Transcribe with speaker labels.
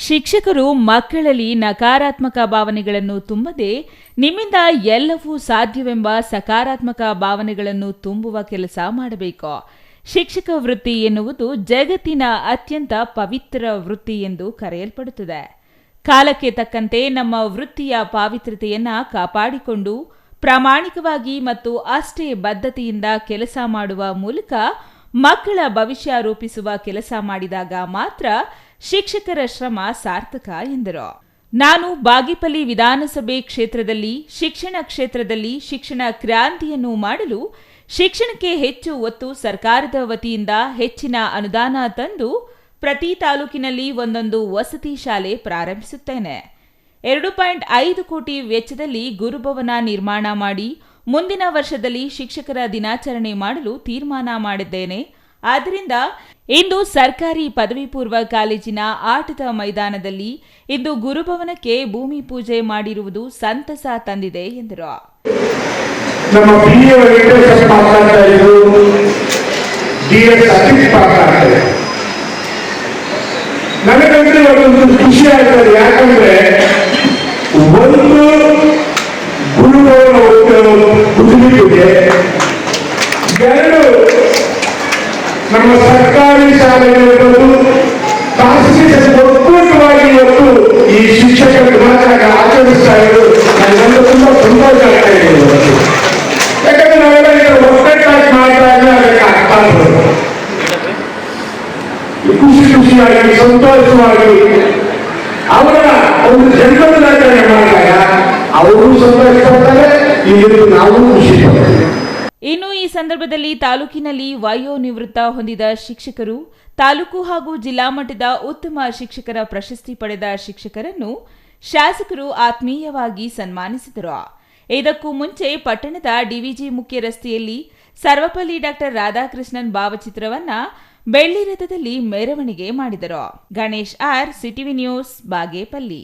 Speaker 1: ಶಿಕ್ಷಕರು ಮಕ್ಕಳಲ್ಲಿ ನಕಾರಾತ್ಮಕ ಭಾವನೆಗಳನ್ನು ತುಂಬದೆ ನಿಮ್ಮಿಂದ ಎಲ್ಲವೂ ಸಾಧ್ಯವೆಂಬ ಸಕಾರಾತ್ಮಕ ಭಾವನೆಗಳನ್ನು ತುಂಬುವ ಕೆಲಸ ಮಾಡಬೇಕು. ಶಿಕ್ಷಕ ವೃತ್ತಿ ಎನ್ನುವುದು ಜಗತ್ತಿನ ಅತ್ಯಂತ ಪವಿತ್ರ ವೃತ್ತಿ ಎಂದು ಕರೆಯಲ್ಪಡುತ್ತದೆ. ಕಾಲಕ್ಕೆ ತಕ್ಕಂತೆ ನಮ್ಮ ವೃತ್ತಿಯ ಪಾವಿತ್ರತೆಯನ್ನ ಕಾಪಾಡಿಕೊಂಡು ಪ್ರಾಮಾಣಿಕವಾಗಿ ಮತ್ತು ಅಷ್ಟೇ ಬದ್ಧತೆಯಿಂದ ಕೆಲಸ ಮಾಡುವ ಮೂಲಕ ಮಕ್ಕಳ ಭವಿಷ್ಯ ರೂಪಿಸುವ ಕೆಲಸ ಮಾಡಿದಾಗ ಮಾತ್ರ ಶಿಕ್ಷಕರ ಶ್ರಮ ಸಾರ್ಥಕ ಎಂದರು. ನಾನು ಬಾಗೇಪಲ್ಲಿ ವಿಧಾನಸಭೆ ಕ್ಷೇತ್ರದಲ್ಲಿ ಶಿಕ್ಷಣ ಕ್ರಾಂತಿಯನ್ನು ಮಾಡಲು ಶಿಕ್ಷಣಕ್ಕೆ ಹೆಚ್ಚು ಒತ್ತು ಸರ್ಕಾರದ ವತಿಯಿಂದ ಹೆಚ್ಚಿನ ಅನುದಾನ ತಂದು ಪ್ರತಿ ತಾಲೂಕಿನಲ್ಲಿ ಒಂದೊಂದು ವಸತಿ ಶಾಲೆ ಪ್ರಾರಂಭಿಸುತ್ತೇನೆ. 2.5 ಕೋಟಿ ವೆಚ್ಚದಲ್ಲಿ ಗುರುಭವನ ನಿರ್ಮಾಣ ಮಾಡಿ ಮುಂದಿನ ವರ್ಷದಲ್ಲಿ ಶಿಕ್ಷಕರ ದಿನಾಚರಣೆ ಮಾಡಲು ತೀರ್ಮಾನ ಮಾಡಿದ್ದೇನೆ. ಆದ್ದರಿಂದ ಇಂದು ಸರ್ಕಾರಿ ಪದವಿ ಪೂರ್ವ ಕಾಲೇಜಿನ ಆಟದ ಮೈದಾನದಲ್ಲಿ ಇಂದು ಗುರುಭವನಕ್ಕೆ ಭೂಮಿ ಪೂಜೆ ಮಾಡಿರುವುದು ಸಂತಸ ತಂದಿದೆ ಎಂದರು.
Speaker 2: ನಮ್ಮ BA ವೆಂಕಟೇಶ್ ಮಾತಾಡ್ತಾ ಇದ್ರು, DS ಅತೀಶ್ ಮಾತಾಡ್ತಾ ಇದ್ರು. ನನಗಂತೂ ಒಂದು ಖುಷಿ ಆಗ್ತದೆ. ಯಾಕಂದ್ರೆ ಒಂದು ಗುರುಭವನ ಕುಸಿಲಿಕ್ಕೆ, ಎರಡು ನಮ್ಮ ಸರ್ಕಾರಿ ಶಾಲೆಗಳಿರ್ಬೋದು, ಖಾಸಗಿ ಒಕ್ಕೂಟವಾಗಿ ಇವತ್ತು ಈ ಶಿಕ್ಷಕರ ದಿನಾಚರಣೆ ಆಚರಿಸ್ತಾ ಇರೋದು ನನಗಂತೂ ತುಂಬಾ ಸಂತೋಷ ಆಗ್ತಾ ಇದೆ. ಯಾಕಂದ್ರೆ ನಾವೆಲ್ಲ ಒಕ್ಕಟ್ಟಾಗಿ ಮಾಡ್ತಾ ಇದ್ರೆ ಅದಕ್ಕೆ ಅರ್ಥ ಆಗ್ತದೆ. ಖುಷಿಯಾಗಿ ಸಂತೋಷವಾಗಿ ಅವರ ಒಂದು ಜನ್ಮದಿನಾಚರಣೆ ಮಾಡಿದಾಗ ಅವರು ಸಂತೋಷ ಪಡ್ತಾರೆ, ಇಲ್ಲಿ ನಾವು ಖುಷಿ ಪಡ್ತೇವೆ.
Speaker 1: ಇನ್ನು ಈ ಸಂದರ್ಭದಲ್ಲಿ ತಾಲೂಕಿನಲ್ಲಿ ವಯೋನಿವೃತ್ತ ಹೊಂದಿದ ಶಿಕ್ಷಕರು, ತಾಲೂಕು ಹಾಗೂ ಜಿಲ್ಲಾ ಮಟ್ಟದ ಉತ್ತಮ ಶಿಕ್ಷಕರ ಪ್ರಶಸ್ತಿ ಪಡೆದ ಶಿಕ್ಷಕರನ್ನು ಶಾಸಕರು ಆತ್ಮೀಯವಾಗಿ ಸನ್ಮಾನಿಸಿದರು. ಇದಕ್ಕೂ ಮುಂಚೆ ಪಟ್ಟಣದ ಡಿವಿಜಿ ಮುಖ್ಯ ರಸ್ತೆಯಲ್ಲಿ ಸರ್ವಪಲ್ಲಿ ಡಾಕ್ಟರ್ ರಾಧಾಕೃಷ್ಣನ್ ಭಾವಚಿತ್ರವನ್ನ ಬೆಳ್ಳಿ ರಥದಲ್ಲಿ ಮೆರವಣಿಗೆ ಮಾಡಿದರು. Ganesh R, CTV news, Bagepalli.